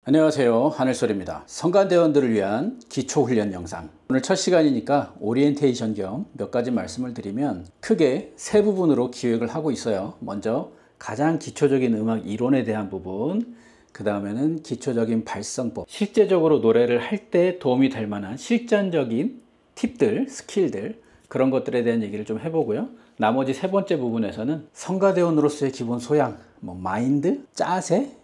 안녕하세요, 하늘소리입니다. 성가대원들을 위한 기초훈련 영상, 오늘 첫 시간이니까 오리엔테이션 겸 몇 가지 말씀을 드리면 크게 세 부분으로 기획을 하고 있어요. 먼저 가장 기초적인 음악 이론에 대한 부분, 그 다음에는 기초적인 발성법, 실제적으로 노래를 할 때 도움이 될 만한 실전적인 팁들, 스킬들, 그런 것들에 대한 얘기를 좀 해보고요. 나머지 세 번째 부분에서는 성가대원으로서의 기본 소양, 마인드, 짜세,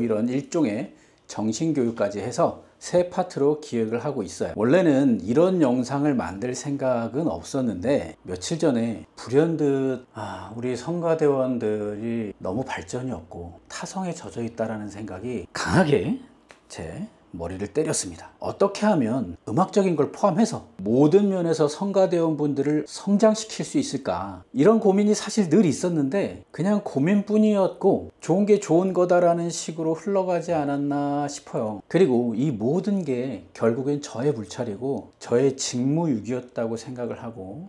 이런 일종의 정신교육까지 해서 세 파트로 기획을 하고 있어요. 원래는 이런 영상을 만들 생각은 없었는데 며칠 전에 불현듯 우리 성가대원들이 너무 발전이 없고 타성에 젖어 있다라는 생각이 강하게 제 머리를 때렸습니다. 어떻게 하면 음악적인 걸 포함해서 모든 면에서 성가대원분들을 성장시킬 수 있을까, 이런 고민이 사실 늘 있었는데 그냥 고민뿐이었고 좋은 게 좋은 거다라는 식으로 흘러가지 않았나 싶어요. 그리고 이 모든 게 결국엔 저의 불찰이고 저의 직무유기였다고 생각을 하고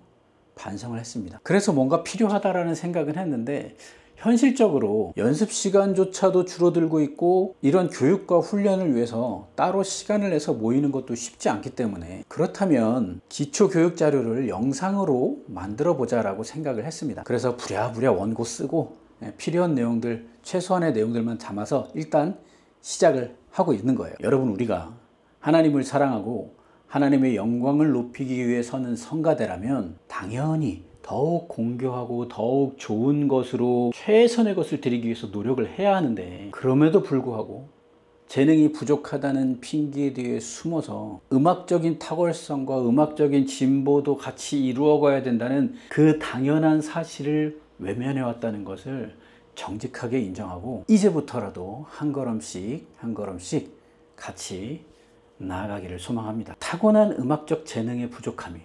반성을 했습니다. 그래서 뭔가 필요하다라는 생각은 했는데 현실적으로 연습 시간조차도 줄어들고 있고 이런 교육과 훈련을 위해서 따로 시간을 내서 모이는 것도 쉽지 않기 때문에, 그렇다면 기초 교육 자료를 영상으로 만들어 보자 라고 생각을 했습니다. 그래서 부랴부랴 원고 쓰고 필요한 내용들, 최소한의 내용들만 담아서 일단 시작을 하고 있는 거예요. 여러분, 우리가 하나님을 사랑하고 하나님의 영광을 높이기 위해 서는 성가대라면 당연히 더욱 공교하고 더욱 좋은 것으로 최선의 것을 드리기 위해서 노력을 해야 하는데, 그럼에도 불구하고 재능이 부족하다는 핑계 뒤에 숨어서 음악적인 탁월성과 음악적인 진보도 같이 이루어가야 된다는 그 당연한 사실을 외면해 왔다는 것을 정직하게 인정하고 이제부터라도 한 걸음씩 한 걸음씩 같이 나아가기를 소망합니다. 타고난 음악적 재능의 부족함이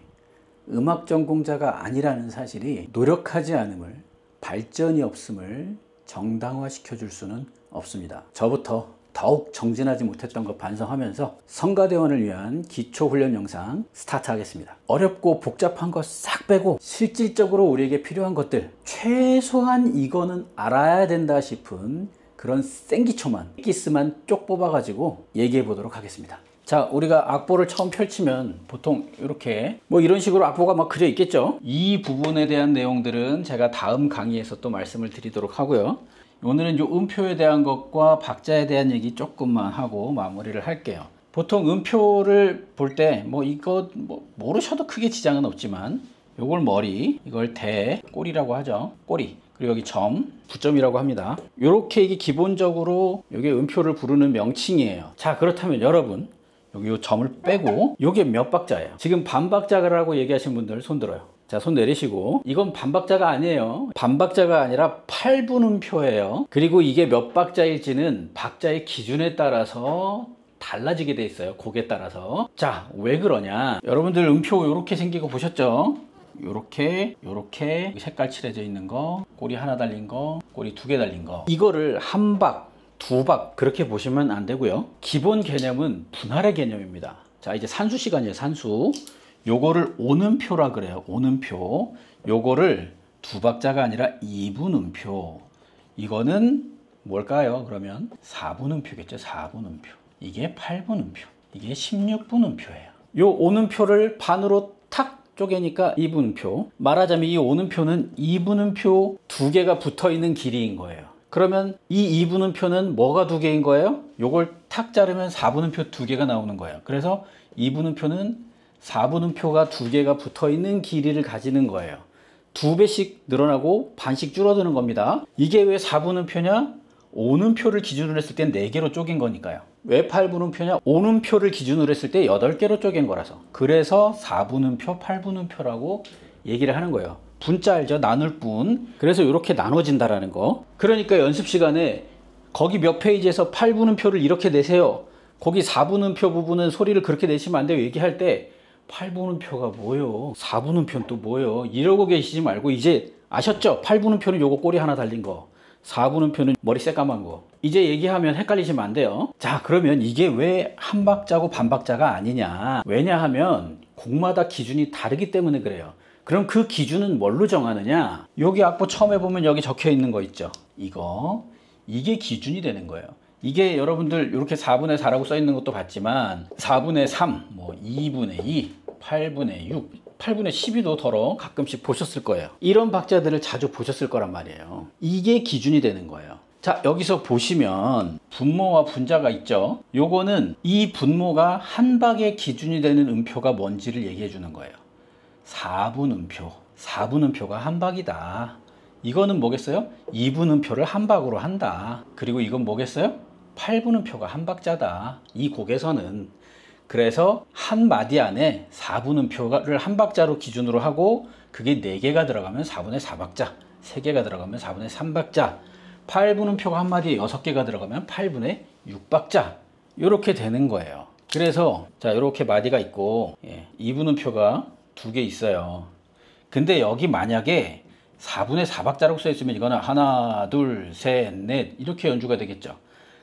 음악 전공자가 아니라는 사실이 노력하지 않음을, 발전이 없음을 정당화시켜 줄 수는 없습니다. 저부터 더욱 정진하지 못했던 것 반성하면서 성가대원을 위한 기초훈련 영상 스타트 하겠습니다. 어렵고 복잡한 거 싹 빼고 실질적으로 우리에게 필요한 것들, 최소한 이거는 알아야 된다 싶은 그런 생기초만, 기스만 쪽 뽑아 가지고 얘기해 보도록 하겠습니다. 자, 우리가 악보를 처음 펼치면 보통 이렇게 이런 식으로 악보가 막 그려 있겠죠. 이 부분에 대한 내용들은 제가 다음 강의에서 또 말씀을 드리도록 하고요. 오늘은 이 음표에 대한 것과 박자에 대한 얘기 조금만 하고 마무리를 할게요. 보통 음표를 볼 때 이거 모르셔도 크게 지장은 없지만, 요걸 머리, 이걸 대, 꼬리라고 하죠. 꼬리. 그리고 여기 점, 부점이라고 합니다. 요렇게 이게 기본적으로 이게 음표를 부르는 명칭이에요. 자, 그렇다면 여러분, 여기 요 점을 빼고 요게 몇 박자예요? 지금 반박자라고 얘기하신 분들 손 들어요. 자, 손 내리시고, 이건 반박자가 아니에요. 반박자가 아니라 8분음표예요. 그리고 이게 몇 박자일지는 박자의 기준에 따라서 달라지게 돼 있어요. 곡에 따라서. 자, 왜 그러냐? 여러분들 음표 요렇게 생긴 거 보셨죠? 요렇게 색깔 칠해져 있는 거, 꼬리 하나 달린 거, 꼬리 2개 달린 거, 이거를 한 박, 2박 그렇게 보시면 안 되고요. 기본 개념은 분할의 개념입니다. 자, 이제 산수 시간이에요. 산수. 요거를 오음표라 그래요. 오음표. 요거를 2박자가 아니라 2분음표. 이거는 뭘까요? 그러면 4분음표겠죠. 4분음표. 이게 8분음표. 이게 16분음표예요. 요 오음표를 반으로 탁 쪼개니까 2분음표. 말하자면 이 오음표는 2분음표 2개가 붙어 있는 길이인 거예요. 그러면 이 2분음표는 뭐가 2개인 거예요? 요걸 탁 자르면 4분음표 2개가 나오는 거예요. 그래서 2분음표는 4분음표가 2개가 붙어 있는 길이를 가지는 거예요. 2배씩 늘어나고 반씩 줄어드는 겁니다. 이게 왜 4분음표냐? 오음표를 기준으로 했을 때 4개로 쪼갠 거니까요. 왜 8분음표냐? 오음표를 기준으로 했을 때 8개로 쪼갠 거라서. 그래서 4분음표, 8분음표라고 얘기를 하는 거예요. 분자 알죠? 나눌 분. 그래서 이렇게 나눠진다라는 거. 그러니까 연습 시간에 거기 몇 페이지에서 8분음표를 이렇게 내세요. 거기 4분음표 부분은 소리를 그렇게 내시면 안 돼요. 얘기할 때 8분음표가 뭐요? 4분음표는 또 뭐요? 이러고 계시지 말고 이제 아셨죠? 8분음표는 요거 꼬리 하나 달린 거, 4분음표는 머리 새까만 거. 이제 얘기하면 헷갈리시면 안 돼요. 자, 그러면 이게 왜 한 박자고 반박자가 아니냐? 왜냐하면 곡마다 기준이 다르기 때문에 그래요. 그럼 그 기준은 뭘로 정하느냐? 여기 악보 처음에 보면 여기 적혀 있는 거 있죠? 이게 기준이 되는 거예요. 이게 여러분들 이렇게 4분의 4라고 써 있는 것도 봤지만 4분의 3, 뭐 2분의 2, 8분의 6, 8분의 12도 더러 가끔씩 보셨을 거예요. 이런 박자들을 자주 보셨을 거란 말이에요. 이게 기준이 되는 거예요. 자, 여기서 보시면 분모와 분자가 있죠. 요거는 이 분모가 한박의 기준이 되는 음표가 뭔지를 얘기해 주는 거예요. 4분음표. 4분음표가 한박이다. 이거는 뭐겠어요? 2분음표를 한박으로 한다. 그리고 이건 뭐겠어요? 8분음표가 한박자다. 이 곡에서는. 그래서 한 마디 안에 4분음표를 한박자로 기준으로 하고 그게 4개가 들어가면 4분의 4박자, 3개가 들어가면 4분의 3박자, 8분음표가 한 마디에 6개가 들어가면 8분의 6박자, 이렇게 되는 거예요. 그래서 자, 이렇게 마디가 있고 2분음표가 2개 있어요. 근데 여기 만약에 4분의 4박자라고 써 있으면 이거는 하나, 둘, 셋, 넷 이렇게 연주가 되겠죠.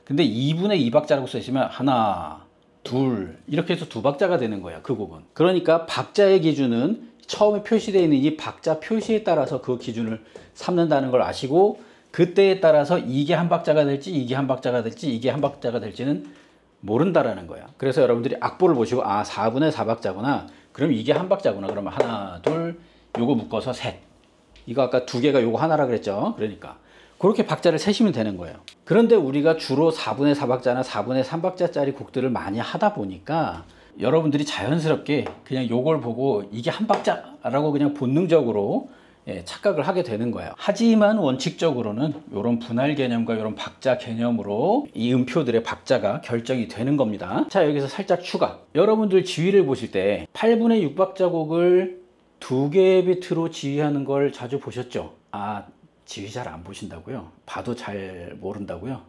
근데 2분의 2박자라고 써 있으면 하나, 둘 이렇게 해서 2박자가 되는 거예요. 그 곡은. 그러니까 박자의 기준은 처음에 표시되어 있는 이 박자 표시에 따라서 그 기준을 삼는다는 걸 아시고, 그때에 따라서 이게 한 박자가 될지 이게 한 박자가 될지 이게 한 박자가 될지는 모른다라는 거야. 그래서 여러분들이 악보를 보시고 4분의 4박자구나. 그럼 이게 한 박자구나. 그러면 하나, 둘, 요거 묶어서 셋. 이거 아까 2개가 요거 하나라 그랬죠. 그러니까 그렇게 박자를 세시면 되는 거예요. 그런데 우리가 주로 4분의 4박자나 4분의 3박자짜리 곡들을 많이 하다 보니까 여러분들이 자연스럽게 그냥 요걸 보고 이게 한 박자라고 그냥 본능적으로 착각을 하게 되는 거예요. 하지만 원칙적으로는 이런 분할 개념과 이런 박자 개념으로 이 음표들의 박자가 결정이 되는 겁니다. 자, 여기서 살짝 추가. 여러분들 지휘를 보실 때 8분의 6박자 곡을 2개의 비트로 지휘하는 걸 자주 보셨죠? 지휘 잘 안 보신다고요? 봐도 잘 모른다고요?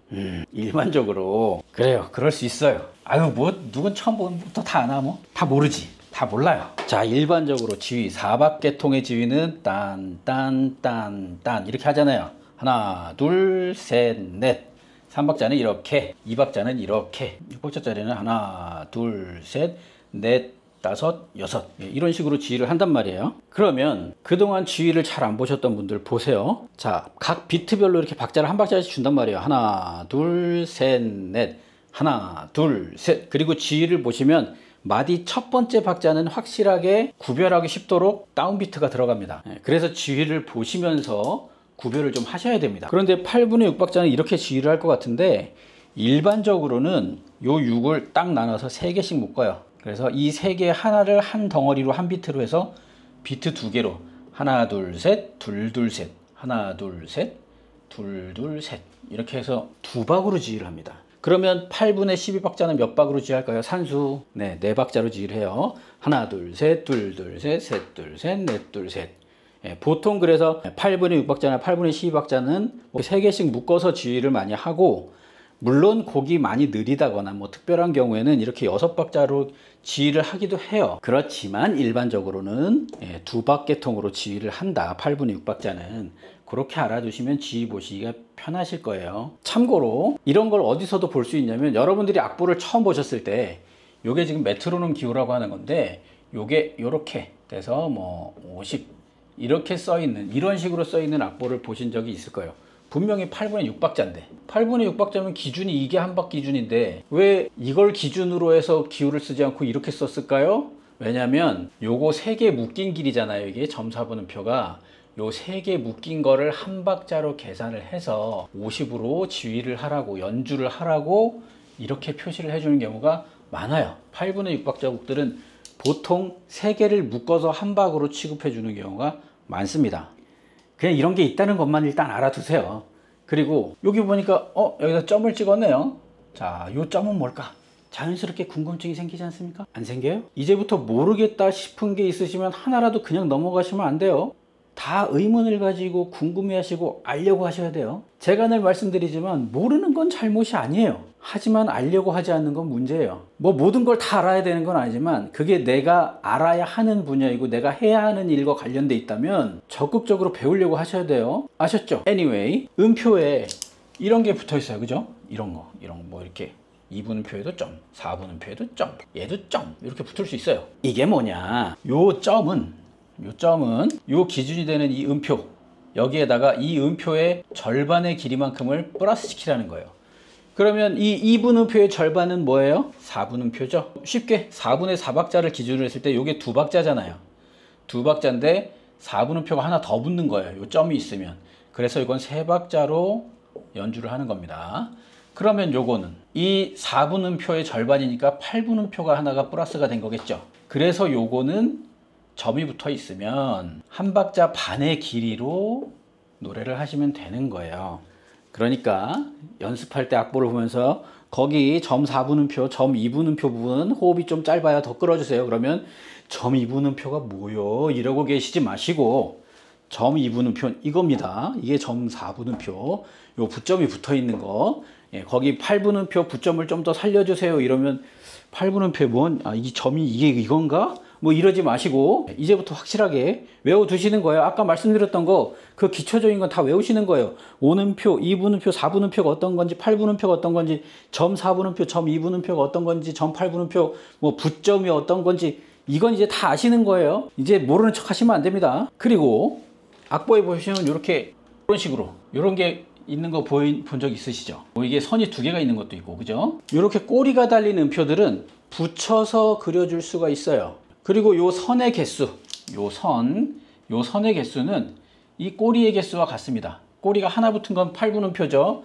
일반적으로 그래요. 그럴 수 있어요. 뭐 누군 처음 보면부터 다 아나 뭐? 다 모르지. 다 몰라요. 자, 일반적으로 지휘 4박계통의 지휘는 딴 이렇게 하잖아요. 하나, 둘, 셋, 넷. 3박자는 이렇게, 2박자는 이렇게, 6박자짜리는 하나, 둘, 셋, 넷, 다섯, 여섯, 이런 식으로 지휘를 한단 말이에요. 그러면 그동안 지휘를 잘 안 보셨던 분들 보세요. 자, 각 비트별로 이렇게 박자를 한 박자씩 준단 말이에요. 하나, 둘, 셋, 넷. 하나, 둘, 셋. 그리고 지휘를 보시면 마디 첫 번째 박자는 확실하게 구별하기 쉽도록 다운비트가 들어갑니다. 그래서 지휘를 보시면서 구별을 좀 하셔야 됩니다. 그런데 8분의 6박자는 이렇게 지휘를 할 것 같은데 일반적으로는 요 6을 딱 나눠서 3개씩 묶어요. 그래서 이 3개 하나를 한 덩어리로 한 비트로 해서 비트 2개로 하나, 둘, 셋, 둘, 둘, 셋, 하나, 둘, 셋, 둘, 둘, 셋 이렇게 해서 2박으로 지휘를 합니다. 그러면 8분의 12박자는 몇 박으로 지휘할까요? 산수. 네, 4박자로 지휘를 해요. 하나, 둘, 셋, 둘, 둘, 셋, 셋, 둘, 셋, 넷, 둘, 셋. 보통 그래서 8분의 6박자나 8분의 12박자는 3개씩 묶어서 지휘를 많이 하고, 물론 곡이 많이 느리다거나 뭐 특별한 경우에는 이렇게 6박자로 지휘를 하기도 해요. 그렇지만 일반적으로는 2박계통으로 지휘를 한다. 8분의 6박자는. 그렇게 알아두시면 지휘 보시기가 편하실 거예요. 참고로 이런 걸 어디서도 볼 수 있냐면 여러분들이 악보를 처음 보셨을 때 요게 지금 메트로놈 기호라고 하는 건데 요게 요렇게 돼서 뭐 50 이렇게 써 있는 이런 식으로 써 있는 악보를 보신 적이 있을 거예요. 분명히 8분의 6박자인데 8분의 6박자면 기준이 이게 한박 기준인데 왜 이걸 기준으로 해서 기호를 쓰지 않고 이렇게 썼을까요? 왜냐면 요거 3개 묶인 길이잖아요. 이게 점사분음표가 요 3개 묶인 거를 한 박자로 계산을 해서 50으로 지휘를 하라고 연주를 하라고 이렇게 표시를 해주는 경우가 많아요. 8분의 6박자 곡들은 보통 3개를 묶어서 한 박으로 취급해 주는 경우가 많습니다. 그냥 이런 게 있다는 것만 일단 알아두세요. 그리고 여기 보니까 여기다 점을 찍었네요. 자, 요 점은 뭘까? 자연스럽게 궁금증이 생기지 않습니까? 안 생겨요? 이제부터 모르겠다 싶은 게 있으시면 하나라도 그냥 넘어가시면 안 돼요. 다 의문을 가지고 궁금해 하시고 알려고 하셔야 돼요. 제가 늘 말씀드리지만 모르는 건 잘못이 아니에요. 하지만 알려고 하지 않는 건 문제예요. 뭐 모든 걸 다 알아야 되는 건 아니지만 그게 내가 알아야 하는 분야이고 내가 해야 하는 일과 관련돼 있다면 적극적으로 배우려고 하셔야 돼요. 아셨죠? Anyway, 음표에 이런 게 붙어 있어요. 그죠? 이런 거 뭐 이렇게 2분음표에도 점, 4분음표에도 점, 얘도 점 이렇게 붙을 수 있어요. 이게 뭐냐? 요 점은 요 기준이 되는 이 음표 여기에다가 이 음표의 절반의 길이만큼을 플러스 시키라는 거예요. 그러면 이 2분음표의 절반은 뭐예요? 4분음표죠. 쉽게 4분의 4박자를 기준으로 했을 때 이게 2박자잖아요. 2박자인데 4분음표가 하나 더 붙는 거예요. 이 점이 있으면. 그래서 이건 3박자로 연주를 하는 겁니다. 그러면 요거는 이 4분음표의 절반이니까 8분음표가 하나가 플러스가 된 거겠죠. 그래서 요거는 점이 붙어 있으면 한 박자 반의 길이로 노래를 하시면 되는 거예요. 그러니까 연습할 때 악보를 보면서 거기 점 4분음표, 점 2분음표 부분 호흡이 좀 짧아야 더 끌어주세요. 그러면 점 2분음표가 뭐요? 이러고 계시지 마시고 점 2분음표 이겁니다. 이게 점 4분음표. 요 부점이 붙어 있는 거. 예, 거기 8분음표 부점을 좀 더 살려주세요. 이러면 8분음표에 뭔, 이 점이 이게 이건가? 뭐 이러지 마시고 이제부터 확실하게 외워두시는 거예요. 아까 말씀드렸던 거 그 기초적인 건 다 외우시는 거예요. 5분음표, 2분음표, 4분음표가 어떤 건지, 8분음표가 어떤 건지, 점 4분음표, 점 2분음표가 어떤 건지, 점 8분음표 뭐 부점이 어떤 건지 이건 이제 다 아시는 거예요. 이제 모르는 척 하시면 안 됩니다. 그리고 악보에 보시면 이렇게 이런 식으로 이런 게 있는 거 본 적 있으시죠? 뭐 이게 선이 2개가 있는 것도 있고, 그죠? 이렇게 꼬리가 달린 음표들은 붙여서 그려줄 수가 있어요. 그리고 요 선의 개수, 요 선의 개수는 이 꼬리의 개수와 같습니다. 꼬리가 하나 붙은 건 8분음표죠.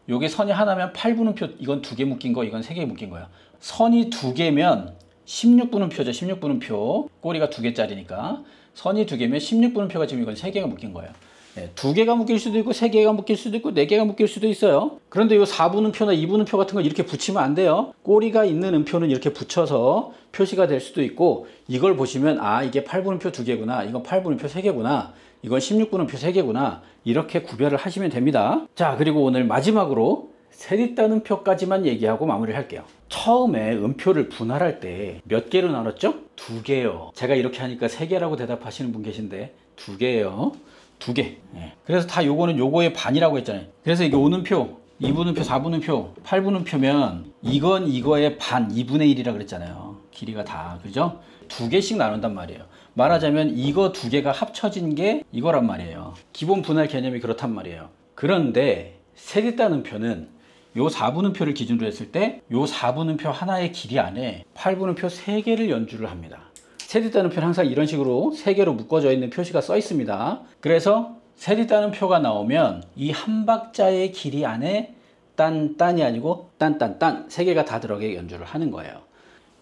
요게 선이 하나면 8분음표, 이건 2개 묶인 거, 이건 3개 묶인 거예요. 선이 2개면 16분음표죠. 16분음표. 꼬리가 2개짜리니까. 선이 2개면 16분음표가 지금 이건 3개가 묶인 거예요. 네, 2개가 묶일 수도 있고 3개가 묶일 수도 있고 4개가 묶일 수도 있어요. 그런데 이 4분음표나 2분음표 같은 걸 이렇게 붙이면 안 돼요. 꼬리가 있는 음표는 이렇게 붙여서 표시가 될 수도 있고, 이걸 보시면 이게 8분음표 2개구나, 이건 8분음표 3개구나, 이건 16분음표 3개구나, 이렇게 구별을 하시면 됩니다. 자, 그리고 오늘 마지막으로 세뒷단음표까지만 얘기하고 마무리를 할게요. 처음에 음표를 분할할 때 몇 개로 나눴죠? 2개요. 제가 이렇게 하니까 3개라고 대답하시는 분 계신데 2개예요. 2개. 예. 그래서 다 요거는 요거의 반이라고 했잖아요. 그래서 이게 5분음표, 2분음표, 4분음표, 8분음표면 이건 이거의 반, 2분의 1이라 그랬잖아요. 길이가 다. 그죠? 2개씩 나눈단 말이에요. 말하자면 이거 2개가 합쳐진 게 이거란 말이에요. 기본 분할 개념이 그렇단 말이에요. 그런데 세뒷단음표는 요 4분음표를 기준으로 했을 때 요 4분음표 하나의 길이 안에 8분음표 3개를 연주를 합니다. 세뒷단음표는 항상 이런 식으로 3개로 묶어져 있는 표시가 써 있습니다. 그래서 세뒷단음표가 나오면 이 한 박자의 길이 안에 딴딴이 아니고 딴딴딴 3개가 다 들어가게 연주를 하는 거예요.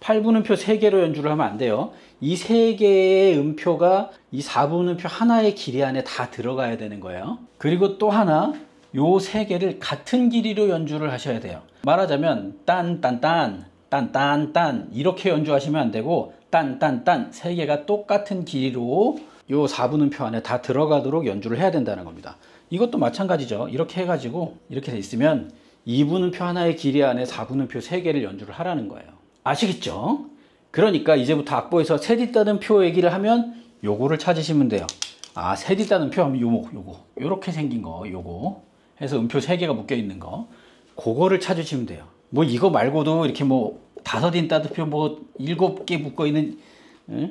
8분음표 3개로 연주를 하면 안 돼요. 이 3개의 음표가 이 4분음표 하나의 길이 안에 다 들어가야 되는 거예요. 그리고 또 하나, 요 3개를 같은 길이로 연주를 하셔야 돼요. 말하자면 딴딴딴, 딴딴딴 이렇게 연주하시면 안 되고, 딴딴딴 3개가 똑같은 길이로 요 4분음표 안에 다 들어가도록 연주를 해야 된다는 겁니다. 이것도 마찬가지죠. 이렇게 해가지고 이렇게 돼 있으면 2분음표 하나의 길이 안에 4분음표 3개를 연주를 하라는 거예요. 아시겠죠? 그러니까 이제부터 악보에서 세뒷단음표 얘기를 하면 요거를 찾으시면 돼요. 세뒷단음표 하면 요거 요렇게 생긴 거, 요거 해서 음표 3개가 묶여 있는 거, 그거를 찾으시면 돼요. 뭐 이거 말고도 이렇게 뭐 5인따옴표, 뭐 7개 묶어 있는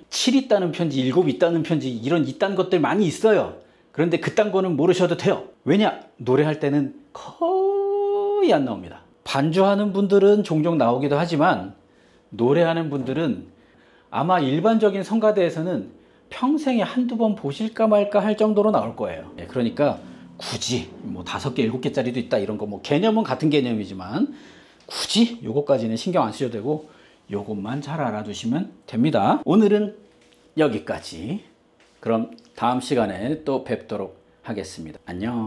7이따옴표인지 7이따옴표인지 이런 이딴 것들 많이 있어요. 그런데 그딴 거는 모르셔도 돼요. 왜냐? 노래할 때는 거의 안 나옵니다. 반주하는 분들은 종종 나오기도 하지만 노래하는 분들은 아마 일반적인 성가대에서는 평생에 한두 번 보실까 말까 할 정도로 나올 거예요. 그러니까 굳이 뭐 5개, 7개짜리도 있다 이런 거, 뭐 개념은 같은 개념이지만 굳이 요거까지는 신경 안 쓰셔도 되고 요것만 잘 알아두시면 됩니다. 오늘은 여기까지. 그럼 다음 시간에 또 뵙도록 하겠습니다. 안녕.